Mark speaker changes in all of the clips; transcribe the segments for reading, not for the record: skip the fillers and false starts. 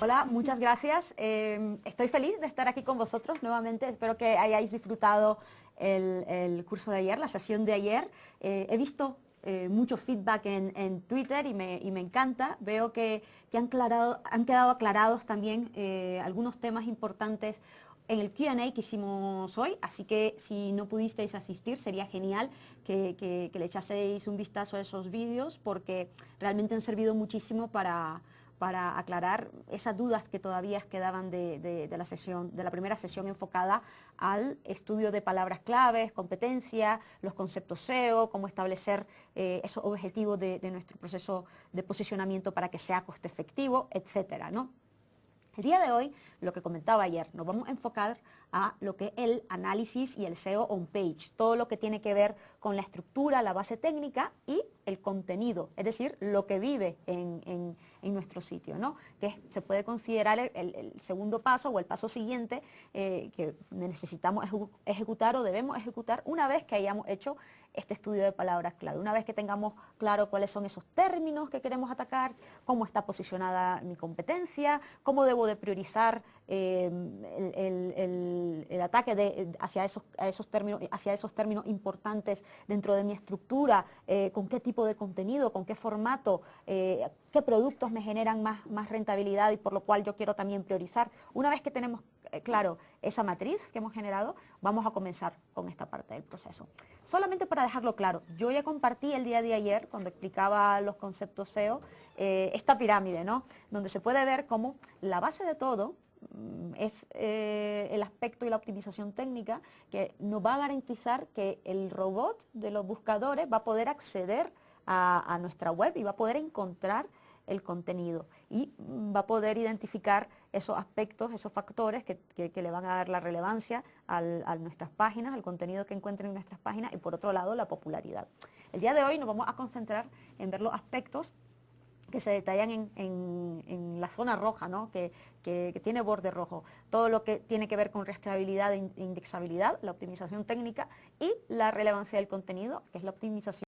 Speaker 1: Hola, muchas gracias. Estoy feliz de estar aquí con vosotros nuevamente. Espero que hayáis disfrutado el curso de ayer, la sesión de ayer. He visto mucho feedback en Twitter y me encanta. Veo que han quedado aclarados también algunos temas importantes en el Q&A que hicimos hoy, así que si no pudisteis asistir sería genial que le echaseis un vistazo a esos vídeos porque realmente han servido muchísimo para aclarar esas dudas que todavía quedaban de la sesión, de la primera sesión enfocada al estudio de palabras claves, competencia, los conceptos SEO, cómo establecer esos objetivos de nuestro proceso de posicionamiento para que sea coste efectivo, etcétera, ¿no? El día de hoy, lo que comentaba ayer, nos vamos a enfocar a lo que es el análisis y el SEO on-page, todo lo que tiene que ver con la estructura, la base técnica y el contenido, es decir, lo que vive en nuestro sitio, ¿no? Que se puede considerar el segundo paso o el paso siguiente que necesitamos ejecutar o debemos ejecutar una vez que hayamos hecho este estudio de palabras clave, una vez que tengamos claro cuáles son esos términos que queremos atacar, cómo está posicionada mi competencia, cómo debo de priorizar el ataque hacia esos términos importantes dentro de mi estructura, con qué tipo de contenido, con qué formato, qué productos me generan más rentabilidad y por lo cual yo quiero también priorizar. Una vez que tenemos claro esa matriz que hemos generado, vamos a comenzar con esta parte del proceso. Solamente para dejarlo claro, yo ya compartí el día de ayer, cuando explicaba los conceptos SEO, esta pirámide, ¿no? Donde se puede ver cómo la base de todo es el aspecto y la optimización técnica que nos va a garantizar que el robot de los buscadores va a poder acceder a nuestra web y va a poder encontrar el contenido y va a poder identificar esos aspectos, esos factores que le van a dar la relevancia a nuestras páginas, al contenido que encuentren en nuestras páginas y por otro lado la popularidad. El día de hoy nos vamos a concentrar en ver los aspectos que se detallan en la zona roja, ¿no? que tiene borde rojo, todo lo que tiene que ver con rastreabilidad e indexabilidad, la optimización técnica y la relevancia del contenido, que es la optimización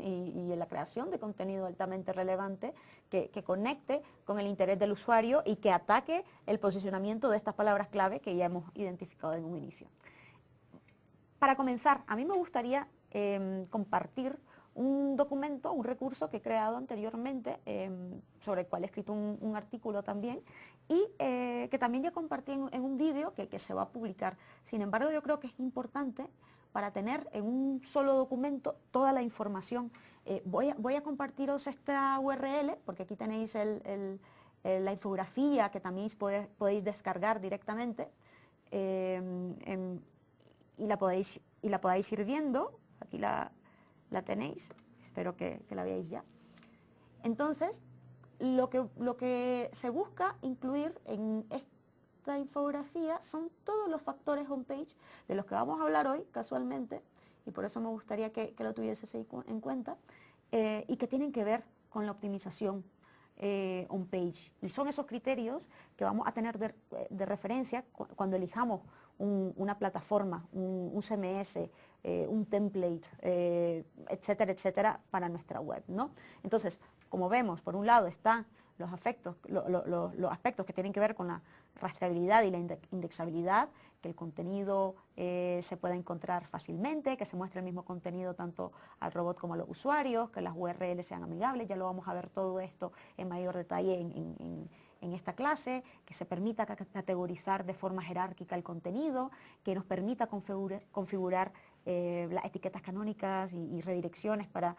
Speaker 1: y la creación de contenido altamente relevante que conecte con el interés del usuario y que ataque el posicionamiento de estas palabras clave que ya hemos identificado en un inicio. Para comenzar, a mí me gustaría compartir un documento, un recurso que he creado anteriormente, sobre el cual he escrito un artículo también, y que también ya compartí en un vídeo que se va a publicar. Sin embargo, yo creo que es importante para tener en un solo documento toda la información. Voy a compartiros esta URL, porque aquí tenéis la infografía que también podéis descargar directamente, y la podáis ir viendo. Aquí la tenéis, espero que la veáis ya. Entonces, lo que se busca incluir en esta infografía son todos los factores homepage de los que vamos a hablar hoy, casualmente, y por eso me gustaría que lo tuvieses en cuenta, y que tienen que ver con la optimización on-page. Y son esos criterios que vamos a tener de referencia cuando elijamos una plataforma, un CMS, un template, etcétera, etcétera, para nuestra web, ¿no? Entonces, como vemos, por un lado están los aspectos que tienen que ver con la rastreabilidad y la indexabilidad, que el contenido se pueda encontrar fácilmente, que se muestre el mismo contenido tanto al robot como a los usuarios, que las URL sean amigables. Ya lo vamos a ver todo esto en mayor detalle en esta clase, que se permita categorizar de forma jerárquica el contenido, que nos permita configurar las etiquetas canónicas y redirecciones para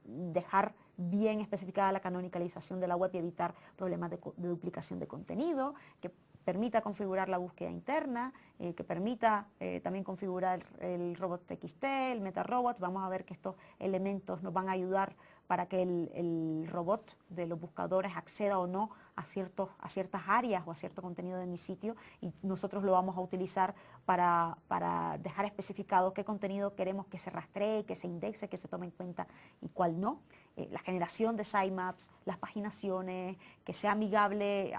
Speaker 1: dejar bien especificada la canonicalización de la web y evitar problemas de duplicación de contenido, que permita configurar la búsqueda interna, que permita también configurar el robot TXT, el MetaRobot. Vamos a ver que estos elementos nos van a ayudar para que el robot de los buscadores acceda o no a ciertas áreas o a cierto contenido de mi sitio, y nosotros lo vamos a utilizar para dejar especificado qué contenido queremos que se rastree, que se indexe, que se tome en cuenta y cuál no. La generación de sitemaps, las paginaciones, que sea amigable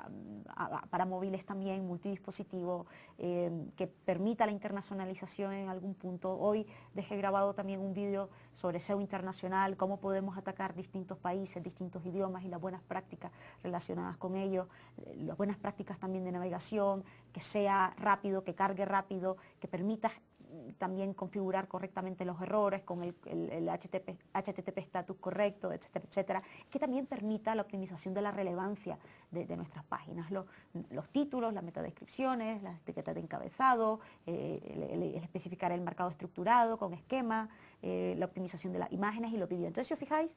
Speaker 1: para móviles también, multidispositivo, que permita la internacionalización en algún punto. Hoy dejé grabado también un vídeo sobre SEO internacional, cómo podemos atacar destacar distintos países, distintos idiomas y las buenas prácticas relacionadas con ellos, las buenas prácticas también de navegación, que sea rápido, que cargue rápido, que permita también configurar correctamente los errores con el HTTP status correcto, etcétera, etcétera, que también permita la optimización de la relevancia de nuestras páginas, los títulos, las metadescripciones, las etiquetas de encabezado, el especificar el marcado estructurado con esquema, la optimización de las imágenes y los vídeos. Entonces, si os fijáis,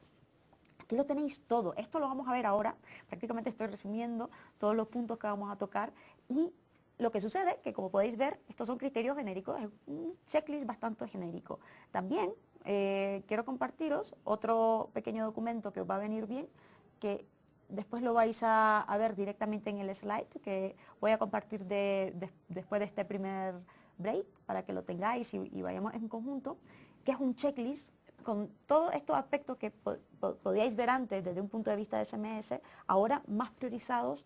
Speaker 1: aquí lo tenéis todo. Esto lo vamos a ver ahora. Prácticamente estoy resumiendo todos los puntos que vamos a tocar y lo que sucede, que como podéis ver, estos son criterios genéricos, es un checklist bastante genérico. También quiero compartiros otro pequeño documento que os va a venir bien, que después lo vais a ver directamente en el slide, que voy a compartir después de este primer break, para que lo tengáis y vayamos en conjunto, que es un checklist con todos estos aspectos que podíais ver antes desde un punto de vista de SMS, ahora más priorizados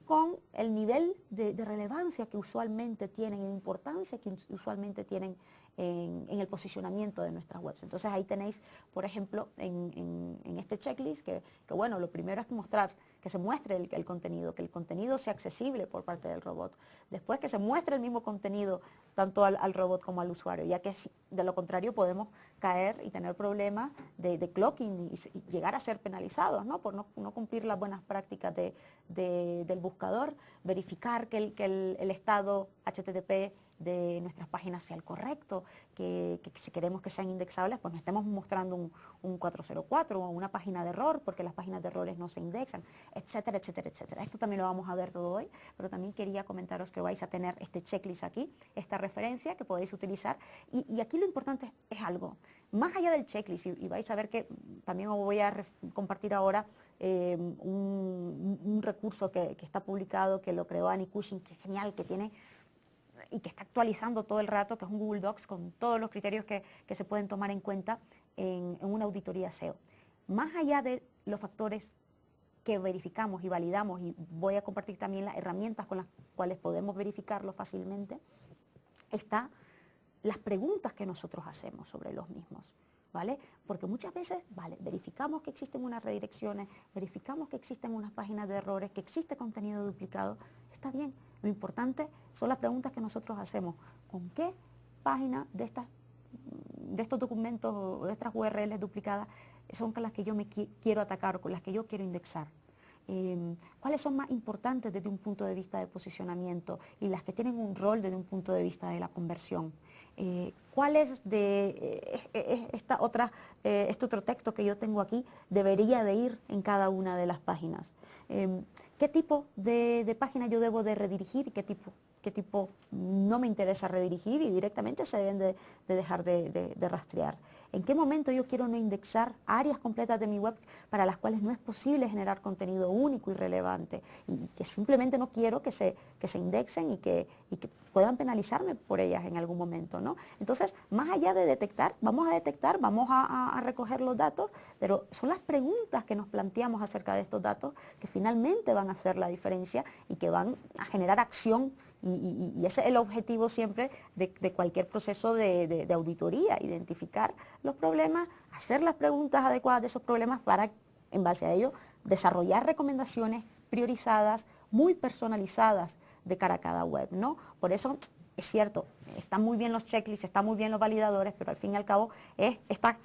Speaker 1: con el nivel de relevancia que usualmente tienen y de importancia que usualmente tienen en el posicionamiento de nuestras webs. Entonces ahí tenéis, por ejemplo, en este checklist que bueno, lo primero es mostrar, que se muestre el contenido, que el contenido sea accesible por parte del robot. Después que se muestre el mismo contenido tanto al robot como al usuario, ya que de lo contrario podemos caer y tener problemas de clocking y llegar a ser penalizados, ¿no? Por no cumplir las buenas prácticas del buscador, verificar que el estado HTTP de nuestras páginas sea el correcto, que si queremos que sean indexables, pues no estemos mostrando un 404 o una página de error, porque las páginas de errores no se indexan, etcétera, etcétera, etcétera. Esto también lo vamos a ver todo hoy, pero también quería comentaros que vais a tener este checklist aquí, esta referencia que podéis utilizar, y aquí lo importante es algo, más allá del checklist, y vais a ver que también os voy a compartir ahora un recurso que está publicado, que lo creó Annie Cushing, que es genial, que tiene y que está actualizando todo el rato, que es un Google Docs con todos los criterios que se pueden tomar en cuenta en una auditoría SEO. Más allá de los factores que verificamos y validamos, y voy a compartir también las herramientas con las cuales podemos verificarlo fácilmente, está las preguntas que nosotros hacemos sobre los mismos, ¿vale? Porque muchas veces, vale, verificamos que existen unas redirecciones, verificamos que existen unas páginas de errores, que existe contenido duplicado, está bien. Lo importante son las preguntas que nosotros hacemos. ¿Con qué página de estos documentos o de estas URLs duplicadas son con las que yo me quiero atacar o con las que yo quiero indexar? ¿Cuáles son más importantes desde un punto de vista de posicionamiento y las que tienen un rol desde un punto de vista de la conversión? ¿Cuál es este otro texto que yo tengo aquí debería de ir en cada una de las páginas? ¿Qué tipo de página yo debo de redirigir y qué tipo no me interesa redirigir y directamente se deben de dejar de rastrear? ¿En qué momento yo quiero no indexar áreas completas de mi web para las cuales no es posible generar contenido único y relevante y que simplemente no quiero que se indexen y que puedan penalizarme por ellas en algún momento, ¿no? Entonces, más allá de detectar, vamos a recoger los datos, pero son las preguntas que nos planteamos acerca de estos datos que finalmente van a hacer la diferencia y que van a generar acción. Y ese es el objetivo siempre de cualquier proceso de auditoría, identificar los problemas, hacer las preguntas adecuadas de esos problemas para, en base a ello, desarrollar recomendaciones priorizadas, muy personalizadas de cara a cada web, ¿no? Por eso es cierto, están muy bien los checklists, están muy bien los validadores, pero al fin y al cabo es esta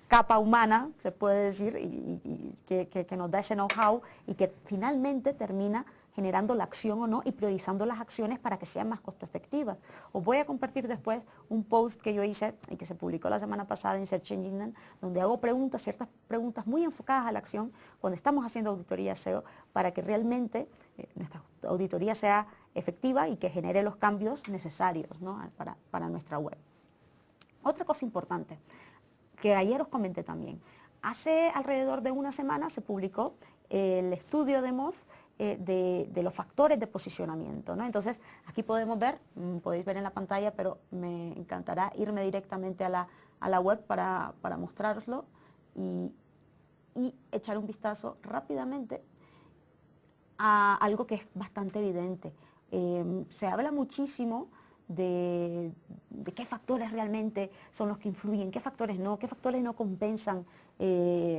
Speaker 1: capa humana, se puede decir, y que nos da ese know-how y que finalmente termina generando la acción o no y priorizando las acciones para que sean más costo efectivas. Os voy a compartir después un post que yo hice y que se publicó la semana pasada en Search Engine, donde hago ciertas preguntas muy enfocadas a la acción cuando estamos haciendo auditoría SEO para que realmente nuestra auditoría sea efectiva y que genere los cambios necesarios, ¿no? para nuestra web. Otra cosa importante, que ayer os comenté también. Hace alrededor de una semana se publicó el estudio de Moz de los factores de posicionamiento, ¿no? Entonces, aquí podemos ver, podéis ver en la pantalla, pero me encantará irme directamente a la web para mostraroslo y echar un vistazo rápidamente a algo que es bastante evidente. Se habla muchísimo de qué factores realmente son los que influyen, qué factores no compensan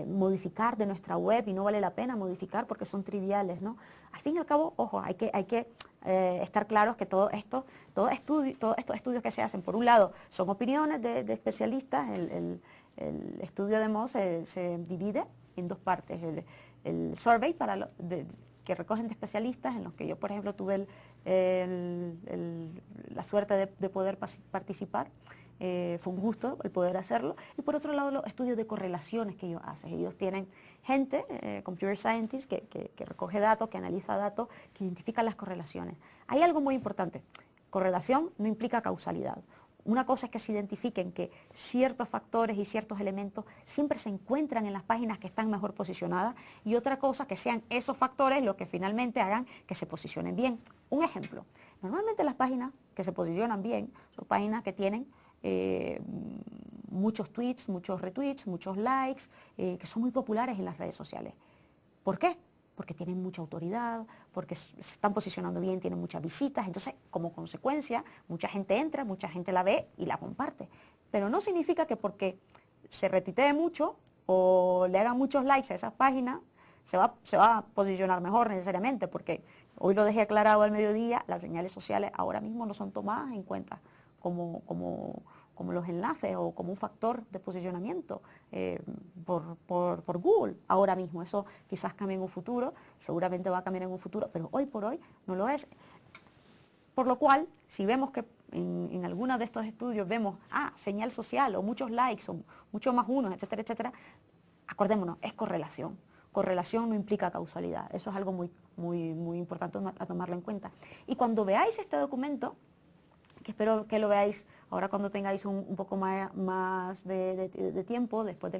Speaker 1: modificar de nuestra web y no vale la pena modificar porque son triviales, ¿no? Al fin y al cabo, ojo, hay que estar claros que todos estos estudios que se hacen, por un lado, son opiniones de especialistas. El estudio de Moz se divide en dos partes: el survey que recogen de especialistas, en los que yo, por ejemplo, tuve la suerte de poder participar. Fue un gusto el poder hacerlo. Y por otro lado, los estudios de correlaciones que ellos hacen. Ellos tienen gente, computer scientists, que recoge datos, que analiza datos, que identifica las correlaciones. Hay algo muy importante: correlación no implica causalidad. Una cosa es que se identifiquen que ciertos factores y ciertos elementos siempre se encuentran en las páginas que están mejor posicionadas, y otra cosa que sean esos factores los que finalmente hagan que se posicionen bien. Un ejemplo: normalmente las páginas que se posicionan bien son páginas que tienen muchos tweets, muchos retweets, muchos likes, que son muy populares en las redes sociales. ¿Por qué? Porque tienen mucha autoridad, porque se están posicionando bien, tienen muchas visitas. Entonces, como consecuencia, mucha gente entra, mucha gente la ve y la comparte. Pero no significa que porque se retuitee mucho o le hagan muchos likes a esas páginas, se va a posicionar mejor necesariamente, porque hoy lo dejé aclarado al mediodía: las señales sociales ahora mismo no son tomadas en cuenta como los enlaces o como un factor de posicionamiento por Google ahora mismo. Eso quizás cambie en un futuro, seguramente va a cambiar en un futuro, pero hoy por hoy no lo es. Por lo cual, si vemos que en algunos de estos estudios vemos señal social o muchos likes o muchos más unos, etcétera, etcétera, acordémonos, es correlación. Correlación no implica causalidad. Eso es algo muy importante a tomarlo en cuenta. Y cuando veáis este documento, que espero que lo veáis ahora cuando tengáis un poco más de tiempo, después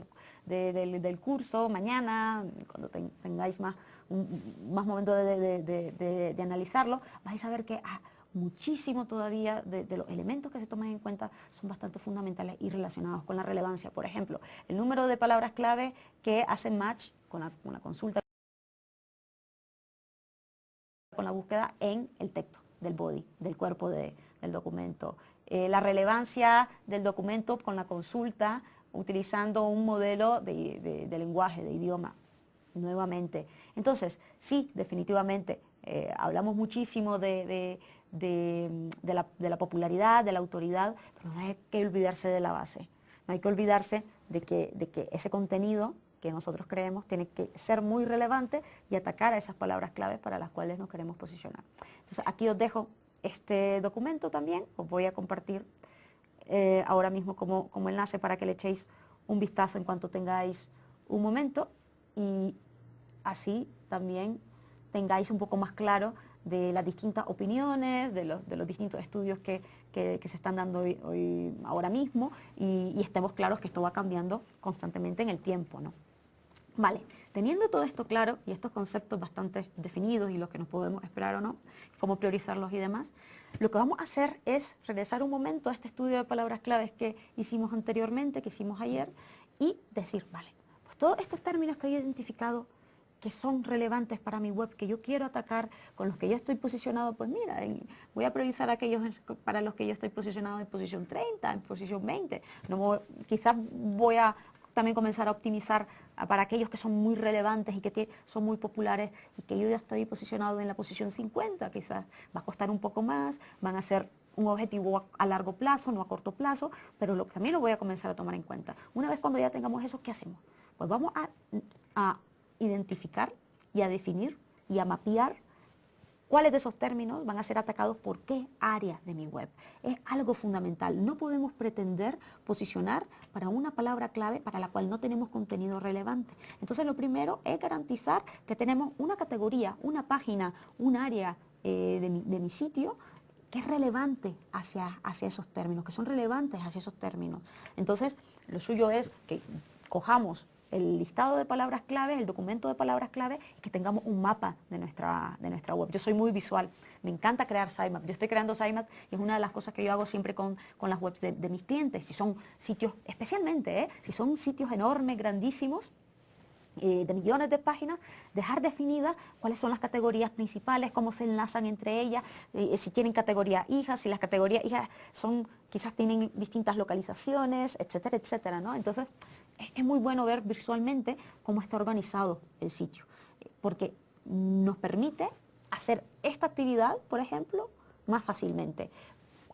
Speaker 1: del curso, mañana, cuando tengáis más momento de analizarlo, vais a ver que muchísimo todavía de los elementos que se toman en cuenta son bastante fundamentales y relacionados con la relevancia. Por ejemplo, el número de palabras clave que hacen match con la consulta, con la búsqueda en el texto del body, del cuerpo del documento. La relevancia del documento con la consulta utilizando un modelo de lenguaje, de idioma, nuevamente. Entonces, sí, definitivamente, hablamos muchísimo de la popularidad, de la autoridad, pero no hay que olvidarse de la base. No hay que olvidarse de que ese contenido que nosotros creemos tiene que ser muy relevante y atacar a esas palabras claves para las cuales nos queremos posicionar. Entonces, aquí os dejo este documento también, os voy a compartir ahora mismo como enlace para que le echéis un vistazo en cuanto tengáis un momento, y así también tengáis un poco más claro de las distintas opiniones, de los distintos estudios que se están dando ahora mismo, y estemos claros que esto va cambiando constantemente en el tiempo, ¿no? Vale, teniendo todo esto claro y estos conceptos bastante definidos y lo que nos podemos esperar o no, cómo priorizarlos y demás, lo que vamos a hacer es regresar un momento a este estudio de palabras claves que hicimos anteriormente, que hicimos ayer, y decir, vale, pues todos estos términos que he identificado que son relevantes para mi web, que yo quiero atacar, con los que yo estoy posicionado, pues mira, voy a priorizar aquellos para los que yo estoy posicionado en posición 30, en posición 20. Quizás voy a también comenzar a optimizar para aquellos que son muy relevantes y que son muy populares y que yo ya estoy posicionado en la posición 50. Quizás va a costar un poco más, van a ser un objetivo a largo plazo, no a corto plazo, pero también lo voy a comenzar a tomar en cuenta. Una vez cuando ya tengamos eso, ¿qué hacemos? Pues vamos a identificar y a definir y a mapear cuáles de esos términos van a ser atacados por qué área de mi web. Es algo fundamental. No podemos pretender posicionar para una palabra clave para la cual no tenemos contenido relevante. Entonces, lo primero es garantizar que tenemos una categoría, una página, un área de mi sitio que es relevante hacia esos términos, que son relevantes hacia esos términos. Entonces, lo suyo es que cojamos el listado de palabras clave, el documento de palabras clave, y que tengamos un mapa de nuestra web. Yo soy muy visual, me encanta crear sitemap. Yo estoy creando sitemap y es una de las cosas que yo hago siempre con las webs de mis clientes. Si son sitios, especialmente, si son sitios enormes, grandísimos, de millones de páginas, dejar definidas cuáles son las categorías principales, cómo se enlazan entre ellas, si tienen categorías hijas, si las categorías hijas son, quizás tienen distintas localizaciones, etcétera, etcétera, ¿no? Entonces, es muy bueno ver visualmente cómo está organizado el sitio, porque nos permite hacer esta actividad, por ejemplo, más fácilmente.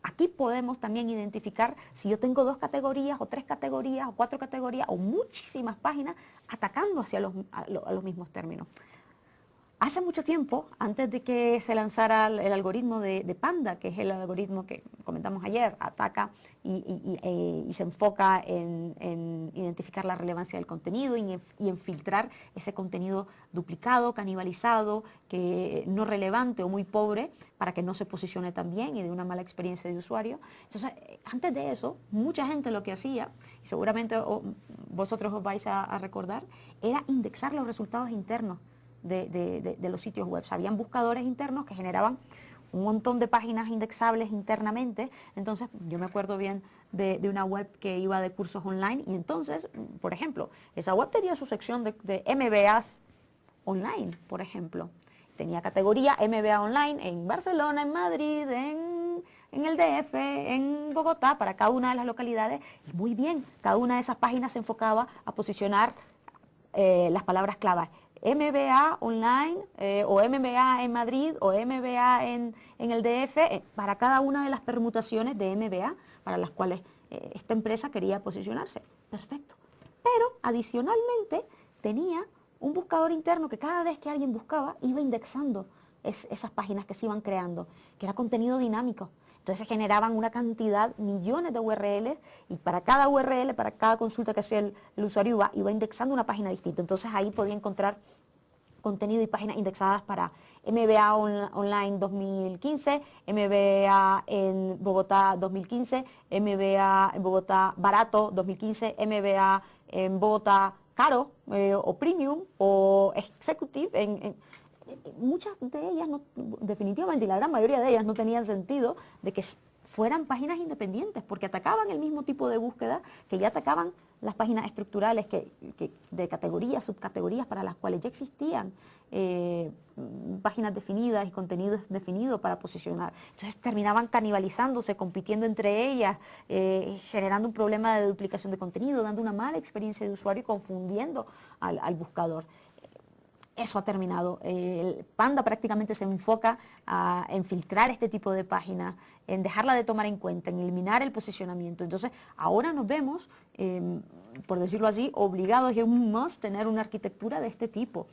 Speaker 1: Aquí podemos también identificar si yo tengo 2 categorías o 3 categorías o 4 categorías o muchísimas páginas atacando hacia los mismos términos. Hace mucho tiempo, antes de que se lanzara el algoritmo de Panda, que es el algoritmo que comentamos ayer, ataca y se enfoca en identificar la relevancia del contenido y en filtrar ese contenido duplicado, canibalizado, que no relevante o muy pobre, para que no se posicione tan bien y de una mala experiencia de usuario. Entonces, antes de eso, mucha gente lo que hacía, y seguramente vosotros os vais a recordar, era indexar los resultados internos de los sitios web. Habían buscadores internos que generaban un montón de páginas indexables internamente. Entonces, yo me acuerdo bien de una web que iba de cursos online y entonces, por ejemplo, esa web tenía su sección de MBAs online, por ejemplo. Tenía categoría MBA online en Barcelona, en Madrid, en el DF, en Bogotá, para cada una de las localidades. Y muy bien, cada una de esas páginas se enfocaba a posicionar las palabras claves. MBA online o MBA en Madrid o MBA en el DF, para cada una de las permutaciones de MBA para las cuales esta empresa quería posicionarse. Perfecto. Pero adicionalmente tenía un buscador interno que cada vez que alguien buscaba iba indexando esas páginas que se iban creando, que era contenido dinámico. Entonces se generaban una cantidad, millones de URLs, y para cada URL, para cada consulta que hacía el usuario, iba indexando una página distinta. Entonces ahí podía encontrar contenido y páginas indexadas para MBA Online 2015, MBA en Bogotá 2015, MBA en Bogotá barato 2015, MBA en Bogotá caro o premium o executive. Muchas de ellas, definitivamente, y la gran mayoría de ellas no tenían sentido de que fueran páginas independientes, porque atacaban el mismo tipo de búsqueda que ya atacaban las páginas estructurales de categorías, subcategorías para las cuales ya existían páginas definidas y contenidos definidos para posicionar. Entonces terminaban canibalizándose, compitiendo entre ellas, generando un problema de duplicación de contenido, dando una mala experiencia de usuario y confundiendo al buscador. Eso ha terminado. El Panda prácticamente se enfoca en filtrar este tipo de páginas, en dejarla de tomar en cuenta, en eliminar el posicionamiento. Entonces, ahora nos vemos, por decirlo así, obligados, y es un must tener una arquitectura de este tipo.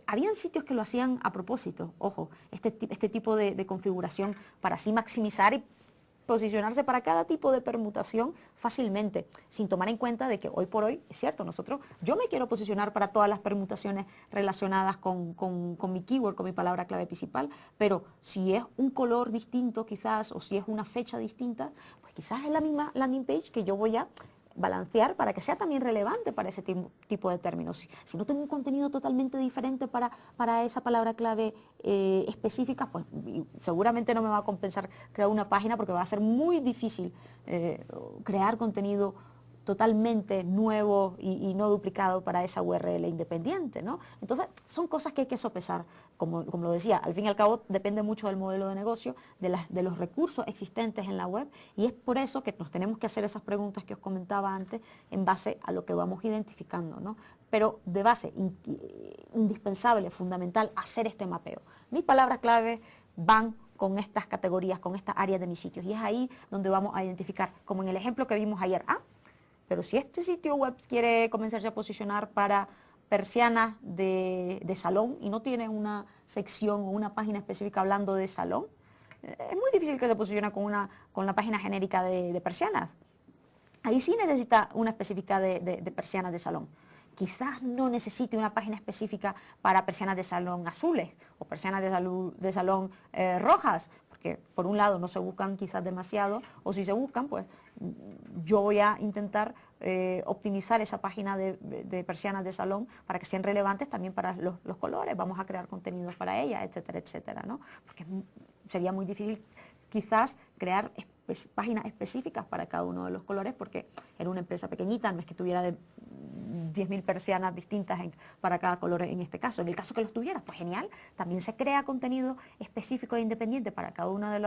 Speaker 1: Habían sitios que lo hacían a propósito, ojo, este tipo de configuración para así maximizar y posicionarse para cada tipo de permutación fácilmente, sin tomar en cuenta de que hoy por hoy, es cierto, yo me quiero posicionar para todas las permutaciones relacionadas con mi keyword, con mi palabra clave principal, pero si es un color distinto quizás, o si es una fecha distinta, pues quizás es la misma landing page que yo voy a balancear para que sea también relevante para ese tipo de términos. Si no tengo un contenido totalmente diferente para esa palabra clave específica, pues seguramente no me va a compensar crear una página, porque va a ser muy difícil crear contenido totalmente nuevo y no duplicado para esa URL independiente, ¿no? Entonces, son cosas que hay que sopesar. Como lo decía, al fin y al cabo depende mucho del modelo de negocio, de los recursos existentes en la web, y es por eso que nos tenemos que hacer esas preguntas que os comentaba antes en base a lo que vamos identificando, ¿no? Pero de base, indispensable, fundamental, hacer este mapeo. Mis palabras clave van con estas categorías, con estas áreas de mis sitios, y es ahí donde vamos a identificar, como en el ejemplo que vimos ayer, pero si este sitio web quiere comenzarse a posicionar para persianas de salón y no tiene una sección o una página específica hablando de salón, es muy difícil que se posicione con la página genérica de persianas. Ahí sí necesita una específica de persianas de salón. Quizás no necesite una página específica para persianas de salón azules o persianas de salón rojas, porque por un lado no se buscan quizás demasiado, o si se buscan, pues yo voy a intentar optimizar esa página de persianas de salón para que sean relevantes también para los colores. Vamos a crear contenidos para ellas, etcétera, etcétera, ¿no? Porque sería muy difícil quizás crear páginas específicas para cada uno de los colores, porque era una empresa pequeñita, no es que tuviera 10.000 persianas distintas para cada color en este caso. En el caso que los tuvieras, pues genial, también se crea contenido específico e independiente para cada uno de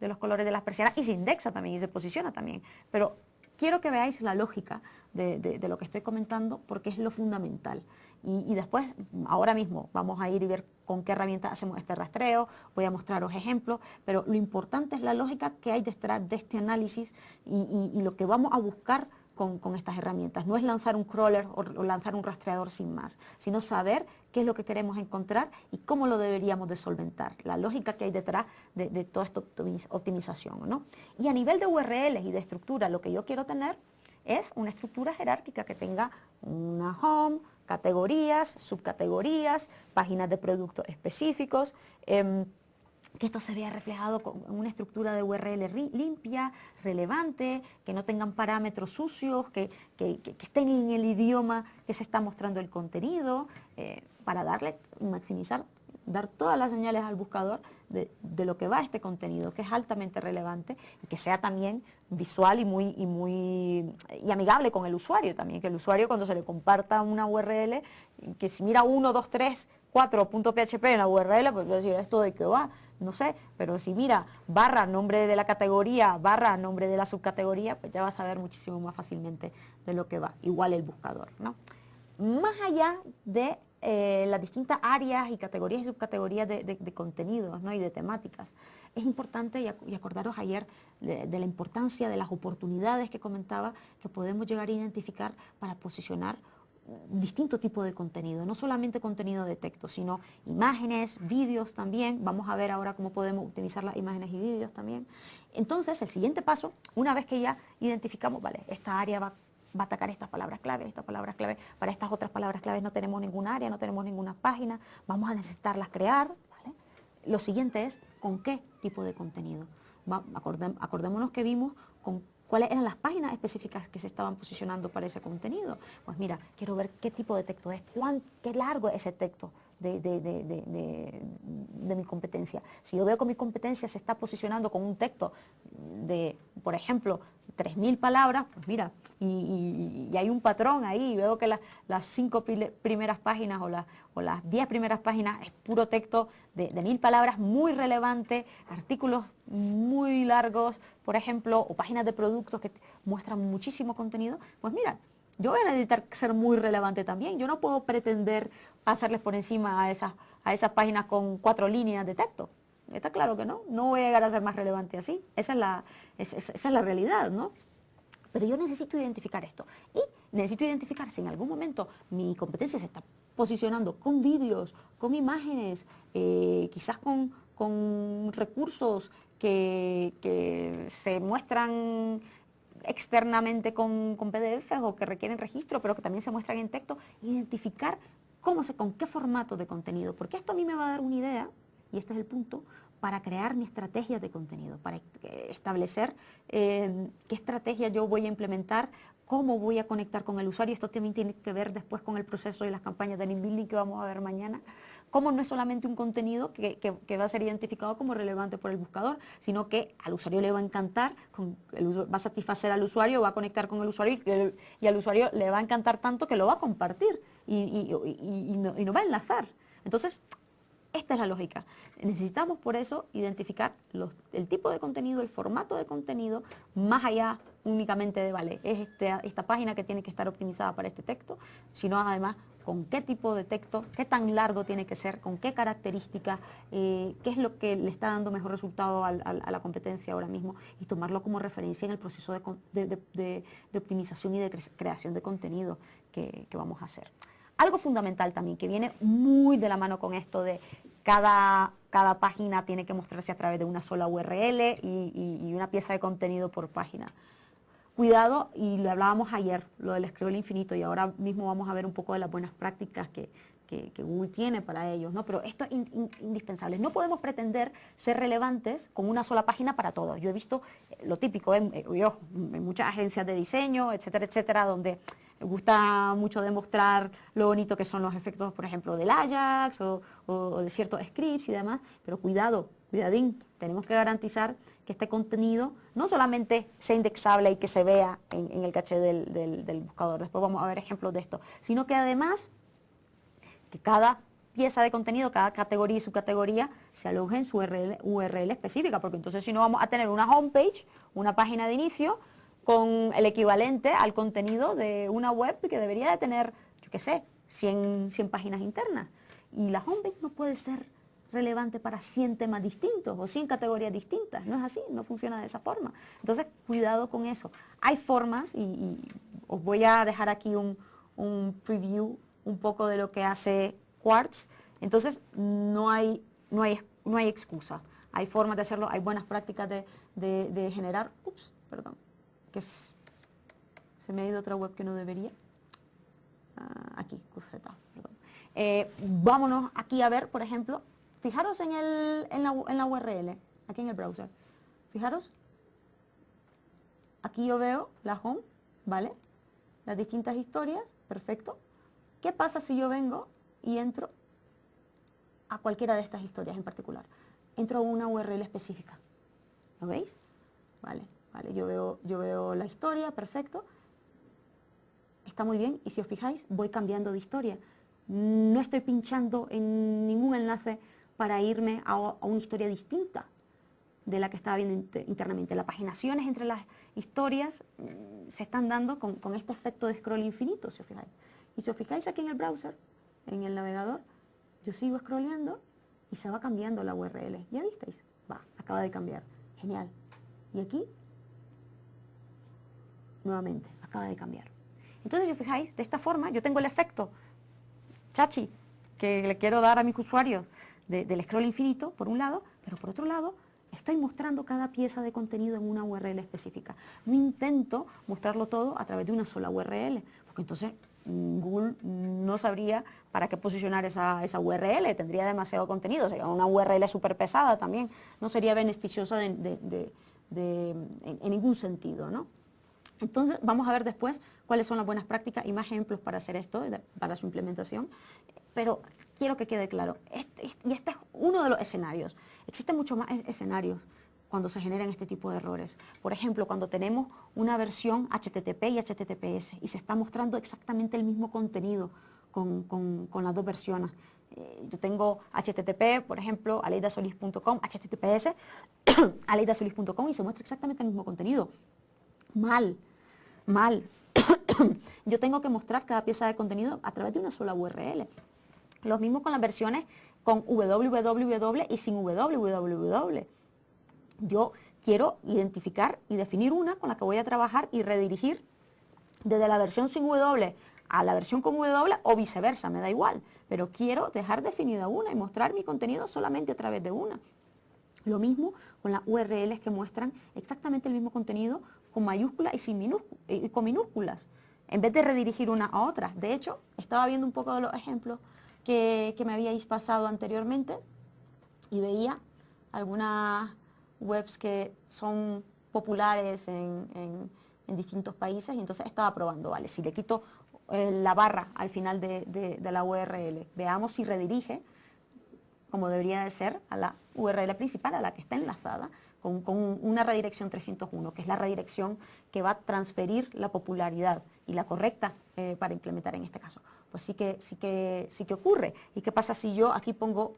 Speaker 1: los colores de las persianas y se indexa también y se posiciona también. Pero quiero que veáis la lógica de lo que estoy comentando porque es lo fundamental. Y después, ahora mismo, vamos a ir y ver con qué herramientas hacemos este rastreo, voy a mostraros ejemplos, pero lo importante es la lógica que hay detrás de este análisis y lo que vamos a buscar con estas herramientas. No es lanzar un crawler o lanzar un rastreador sin más, sino saber qué es lo que queremos encontrar y cómo lo deberíamos de solventar, la lógica que hay detrás de toda esta optimización, ¿no? Y a nivel de URLs y de estructura, lo que yo quiero tener es una estructura jerárquica que tenga una home, categorías, subcategorías, páginas de productos específicos, que esto se vea reflejado con una estructura de URL limpia, relevante, que no tengan parámetros sucios, que estén en el idioma que se está mostrando el contenido, para maximizar, dar todas las señales al buscador de lo que va este contenido, que es altamente relevante y que sea también visual y amigable con el usuario también, que el usuario cuando se le comparta una URL, que si mira 1, 2, 3, 4.php en la URL, pues va a decir, ¿esto de qué va? No sé, pero si mira barra nombre de la categoría, barra nombre de la subcategoría, pues ya va a saber muchísimo más fácilmente de lo que va, igual el buscador, ¿no? Más allá de las distintas áreas y categorías y subcategorías de contenidos, ¿no? Y de temáticas. Es importante, y acordaros ayer de la importancia de las oportunidades que comentaba, que podemos llegar a identificar para posicionar distintos tipos de contenido, no solamente contenido de texto, sino imágenes, vídeos también. Vamos a ver ahora cómo podemos utilizar las imágenes y vídeos también. Entonces, el siguiente paso, una vez que ya identificamos, vale, esta área va a atacar estas palabras clave, para estas otras palabras claves no tenemos ningún área, no tenemos ninguna página, vamos a necesitarlas crear, ¿vale? Lo siguiente es, ¿con qué tipo de contenido? Acordémonos que vimos con cuáles eran las páginas específicas que se estaban posicionando para ese contenido. Pues mira, quiero ver qué tipo de texto es, qué largo es ese texto de mi competencia. Si yo veo que mi competencia se está posicionando con un texto de, por ejemplo, 3.000 palabras, pues mira, y hay un patrón ahí, y veo que las 5 primeras páginas o las 10 primeras páginas es puro texto de 1.000 palabras, muy relevante, artículos muy largos, por ejemplo, o páginas de productos que muestran muchísimo contenido, pues mira, yo voy a necesitar ser muy relevante también. Yo no puedo pretender pasarles por encima a esas páginas con 4 líneas de texto. Está claro que no voy a llegar a ser más relevante así. Esa es la realidad, ¿no? Pero yo necesito identificar esto. Y necesito identificar si en algún momento mi competencia se está posicionando con vídeos, con imágenes, quizás con recursos que se muestran externamente con PDFs o que requieren registro, pero que también se muestran en texto, identificar con qué formato de contenido, porque esto a mí me va a dar una idea, y este es el punto, para crear mi estrategia de contenido, para establecer qué estrategia yo voy a implementar, cómo voy a conectar con el usuario. Esto también tiene que ver después con el proceso y las campañas de link building que vamos a ver mañana. Cómo no es solamente un contenido que va a ser identificado como relevante por el buscador, sino que al usuario le va a encantar, va a satisfacer al usuario, va a conectar con el usuario y al usuario le va a encantar tanto que lo va a compartir y no va a enlazar. Entonces, esta es la lógica. Necesitamos por eso identificar el tipo de contenido, el formato de contenido, más allá únicamente de, vale, es esta página que tiene que estar optimizada para este texto, sino además con qué tipo de texto, qué tan largo tiene que ser, con qué características, qué es lo que le está dando mejor resultado a la competencia ahora mismo y tomarlo como referencia en el proceso de optimización y de creación de contenido que vamos a hacer. Algo fundamental también, que viene muy de la mano con esto de cada página tiene que mostrarse a través de una sola URL y una pieza de contenido por página. Cuidado, y lo hablábamos ayer, lo del scroll infinito, y ahora mismo vamos a ver un poco de las buenas prácticas que Google tiene para ellos, ¿no? Pero esto es indispensable. No podemos pretender ser relevantes con una sola página para todos. Yo he visto lo típico en muchas agencias de diseño, etcétera, etcétera, donde me gusta mucho demostrar lo bonito que son los efectos, por ejemplo, del Ajax o de ciertos scripts y demás, pero cuidadín, tenemos que garantizar que este contenido no solamente sea indexable y que se vea en el caché del buscador, después vamos a ver ejemplos de esto, sino que además que cada pieza de contenido, cada categoría y subcategoría se aloje en su URL específica, porque entonces si no vamos a tener una homepage, una página de inicio, con el equivalente al contenido de una web que debería de tener, yo qué sé, 100 páginas internas. Y la homepage no puede ser relevante para 100 temas distintos o 100 categorías distintas. No es así, no funciona de esa forma. Entonces, cuidado con eso. Hay formas, y os voy a dejar aquí un preview un poco de lo que hace Quartz. Entonces, no hay excusa. Hay formas de hacerlo, hay buenas prácticas de generar. Ups, perdón, que se me ha ido otra web que no debería. Aquí, QZ, perdón. Vámonos aquí a ver, por ejemplo, fijaros en la URL, aquí en el browser. Fijaros, aquí yo veo la home, ¿vale? Las distintas historias, perfecto. ¿Qué pasa si yo vengo y entro a cualquiera de estas historias en particular? Entro a una URL específica. ¿Lo veis? Vale, yo veo la historia, perfecto. Está muy bien, y si os fijáis, voy cambiando de historia. No estoy pinchando en ningún enlace para irme a una historia distinta de la que estaba viendo internamente. Las paginaciones entre las historias se están dando con este efecto de scroll infinito, si os fijáis. Y si os fijáis aquí en el browser, en el navegador, yo sigo scrolleando y se va cambiando la URL. ¿Ya visteis? Va, acaba de cambiar. Genial. Y aquí, nuevamente, acaba de cambiar. Entonces, si os fijáis, de esta forma yo tengo el efecto chachi que le quiero dar a mis usuarios del scroll infinito, por un lado, pero por otro lado, estoy mostrando cada pieza de contenido en una URL específica. No intento mostrarlo todo a través de una sola URL, porque entonces Google no sabría para qué posicionar esa URL, tendría demasiado contenido, sería una URL súper pesada también, no sería beneficiosa en ningún sentido, ¿no? Entonces, vamos a ver después cuáles son las buenas prácticas y más ejemplos para hacer esto, para su implementación. Pero quiero que quede claro, este es uno de los escenarios. Existen muchos más escenarios cuando se generan este tipo de errores. Por ejemplo, cuando tenemos una versión HTTP y HTTPS y se está mostrando exactamente el mismo contenido con las dos versiones. Yo tengo HTTP, por ejemplo, aleidasolis.com, HTTPS, aleidasolis.com y se muestra exactamente el mismo contenido. Mal. Yo tengo que mostrar cada pieza de contenido a través de una sola URL. Lo mismo con las versiones con www y sin www. Yo quiero identificar y definir una con la que voy a trabajar y redirigir desde la versión sin W a la versión con W o viceversa, me da igual. Pero quiero dejar definida una y mostrar mi contenido solamente a través de una. Lo mismo con las URLs que muestran exactamente el mismo contenido con mayúsculas y con minúsculas, en vez de redirigir una a otra. De hecho, estaba viendo un poco de los ejemplos que me habíais pasado anteriormente y veía algunas webs que son populares en distintos países y entonces estaba probando, vale, si le quito la barra al final de la URL, veamos si redirige como debería de ser a la URL principal a la que está enlazada con una redirección 301, que es la redirección que va a transferir la popularidad y la correcta para implementar en este caso. Pues sí que ocurre. ¿Y qué pasa si yo aquí pongo,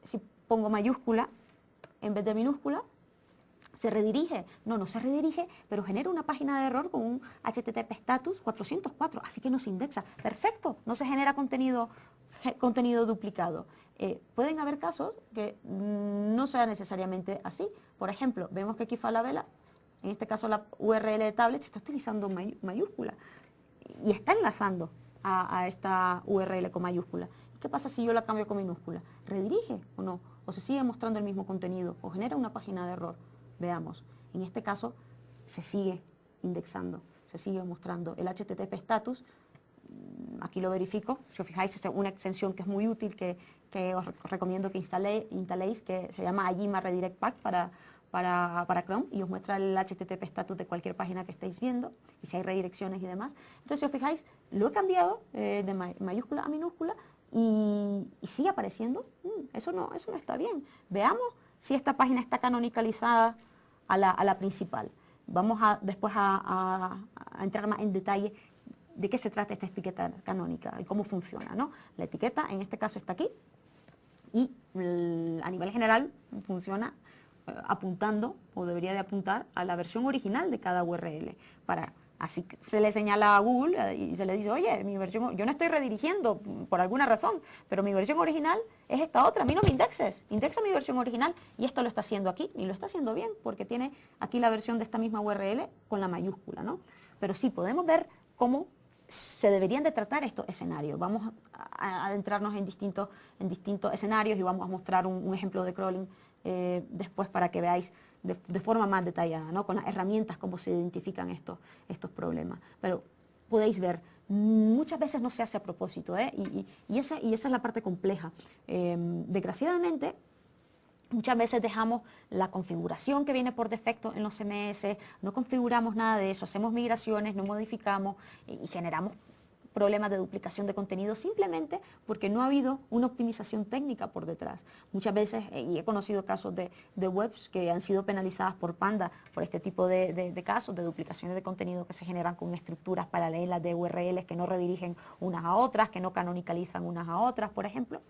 Speaker 1: si pongo mayúscula en vez de minúscula? ¿Se redirige? No se redirige, pero genera una página de error con un HTTP status 404, así que no se indexa. Perfecto, no se genera contenido duplicado. Pueden haber casos que no sea necesariamente así. Por ejemplo, vemos que aquí Falabella, en este caso la URL de tablet, se está utilizando mayúscula y está enlazando a esta URL con mayúscula. ¿Qué pasa si yo la cambio con minúscula? ¿Redirige o no? ¿O se sigue mostrando el mismo contenido? ¿O genera una página de error? Veamos. En este caso se sigue indexando, se sigue mostrando el HTTP status. Aquí lo verifico, si os fijáis es una extensión que es muy útil que os recomiendo que instaléis, que se llama Ajima Redirect Pack para Chrome y os muestra el HTTP status de cualquier página que estéis viendo y si hay redirecciones y demás. Entonces si os fijáis lo he cambiado de mayúscula a minúscula y sigue apareciendo. Eso no está bien. Veamos si esta página está canonicalizada a la principal. Vamos después a entrar más en detalle de qué se trata esta etiqueta canónica y cómo funciona, ¿no? La etiqueta en este caso está aquí y a nivel general funciona apuntando, o debería de apuntar, a la versión original de cada URL. Así se le señala a Google y se le dice, oye, mi versión, yo no estoy redirigiendo por alguna razón, pero mi versión original es esta otra, a mí no me indexes, indexa mi versión original, y esto lo está haciendo aquí, y lo está haciendo bien, porque tiene aquí la versión de esta misma URL con la mayúscula, ¿no? Pero sí, podemos ver cómo se deberían de tratar estos escenarios. Vamos a adentrarnos en distintos escenarios y vamos a mostrar un ejemplo de crawling después para que veáis de forma más detallada, ¿no? Con las herramientas cómo se identifican estos problemas. Pero podéis ver, muchas veces no se hace a propósito, ¿eh? y esa es la parte compleja. Desgraciadamente, muchas veces dejamos la configuración que viene por defecto en los CMS, no configuramos nada de eso, hacemos migraciones, no modificamos y generamos problemas de duplicación de contenido simplemente porque no ha habido una optimización técnica por detrás. Muchas veces, y he conocido casos de webs que han sido penalizadas por Panda por este tipo de casos, de duplicaciones de contenido que se generan con estructuras paralelas de URLs que no redirigen unas a otras, que no canonicalizan unas a otras, por ejemplo.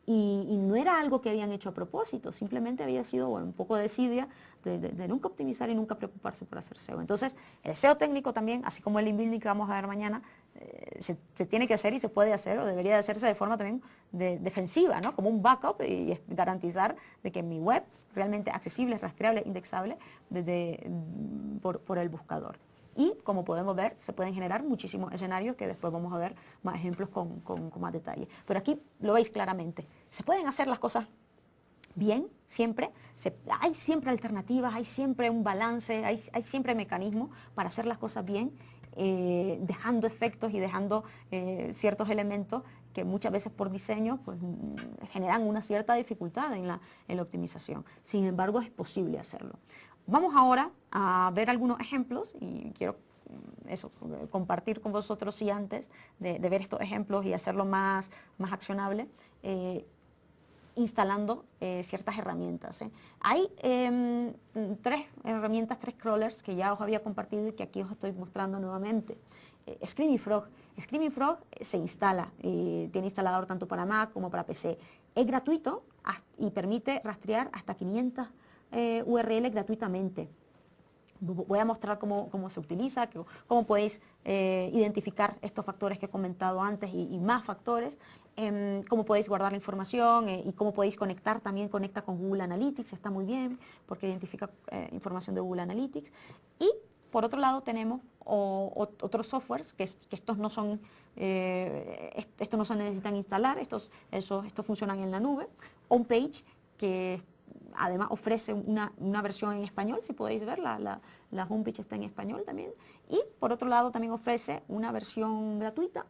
Speaker 1: Y no era algo que habían hecho a propósito, simplemente había sido un poco de desidia de nunca optimizar y nunca preocuparse por hacer SEO. Entonces, el SEO técnico también, así como el inbuilding que vamos a ver mañana, se tiene que hacer y se puede hacer, o debería de hacerse de forma también defensiva, ¿no? Como un backup, y garantizar de que mi web realmente accesible, rastreable, indexable por el buscador. Y como podemos ver, se pueden generar muchísimos escenarios que después vamos a ver más ejemplos con más detalle. Pero aquí lo veis claramente. Se pueden hacer las cosas bien, siempre. Hay siempre alternativas, hay siempre un balance, hay siempre mecanismos para hacer las cosas bien, dejando efectos y dejando ciertos elementos que muchas veces por diseño pues, generan una cierta dificultad en la optimización. Sin embargo, es posible hacerlo. Vamos ahora a ver algunos ejemplos y quiero compartir con vosotros y antes de ver estos ejemplos y hacerlo más accionable, instalando ciertas herramientas. Hay 3 herramientas, 3 crawlers que ya os había compartido y que aquí os estoy mostrando nuevamente. Screaming Frog. Screaming Frog se instala, tiene instalador tanto para Mac como para PC. Es gratuito y permite rastrear hasta 500 URL gratuitamente. Voy a mostrar cómo se utiliza, cómo podéis identificar estos factores que he comentado antes y más factores, cómo podéis guardar la información y cómo podéis conectar. También conecta con Google Analytics, está muy bien porque identifica información de Google Analytics. Y por otro lado tenemos otros softwares que estos no son, estos no se necesitan instalar, estos funcionan en la nube. OnPage, que además ofrece una versión en español, si podéis ver, la homepage está en español también. Y por otro lado también ofrece una versión gratuita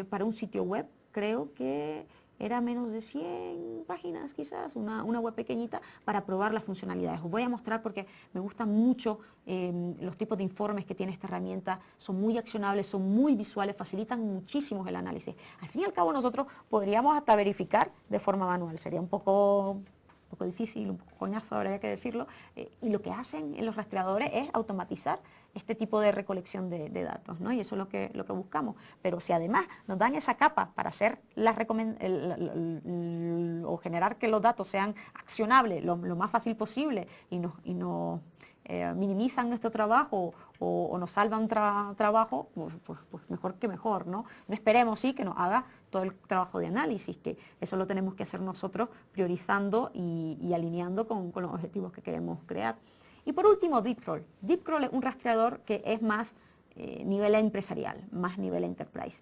Speaker 1: para un sitio web, creo que era menos de 100 páginas quizás, una web pequeñita para probar las funcionalidades. Os voy a mostrar porque me gustan mucho los tipos de informes que tiene esta herramienta, son muy accionables, son muy visuales, facilitan muchísimo el análisis. Al fin y al cabo nosotros podríamos hasta verificar de forma manual, sería un poco difícil, un poco coñazo, habría que decirlo, y lo que hacen en los rastreadores es automatizar este tipo de recolección de datos, ¿no? Y eso es lo que buscamos. Pero si además nos dan esa capa para hacer o generar que los datos sean accionables lo más fácil posible y nos minimizan nuestro trabajo o nos salvan trabajo, pues mejor que mejor, ¿no? No esperemos que nos haga todo el trabajo de análisis, que eso lo tenemos que hacer nosotros priorizando y alineando con los objetivos que queremos crear. Y por último, DeepCrawl. DeepCrawl es un rastreador que es más nivel empresarial, más nivel enterprise.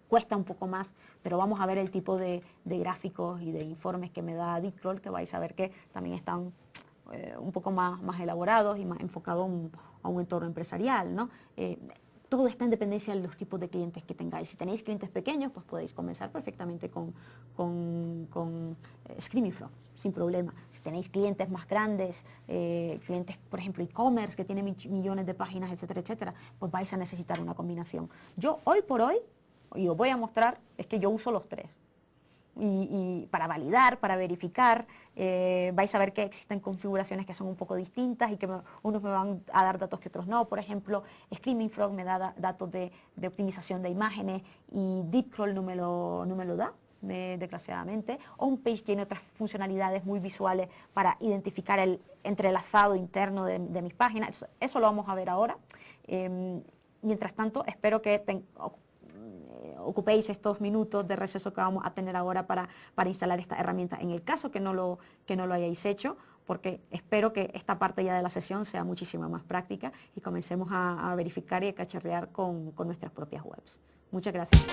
Speaker 1: Cuesta un poco más, pero vamos a ver el tipo de gráficos y de informes que me da DeepCrawl, que vais a ver que también están un poco más elaborados y más enfocados a un entorno empresarial, ¿no? Todo está en dependencia de los tipos de clientes que tengáis. Si tenéis clientes pequeños, pues podéis comenzar perfectamente con Screaming Frog, sin problema. Si tenéis clientes más grandes, clientes, por ejemplo, e-commerce, que tienen millones de páginas, etcétera, etcétera, pues vais a necesitar una combinación. Yo, hoy por hoy, y os voy a mostrar, es que yo uso los 3. y para validar, para verificar. Vais a ver que existen configuraciones que son un poco distintas y que unos me van a dar datos que otros no. Por ejemplo, Screaming Frog me da datos de optimización de imágenes y Deepcrawl no me lo da. Desgraciadamente. HomePage tiene otras funcionalidades muy visuales para identificar el entrelazado interno de mis páginas. Eso lo vamos a ver ahora. Mientras tanto, espero que ocupéis estos minutos de receso que vamos a tener ahora para instalar esta herramienta, en el caso que no lo hayáis hecho, porque espero que esta parte ya de la sesión sea muchísimo más práctica y comencemos a verificar y a cacharrear con nuestras propias webs. Muchas gracias.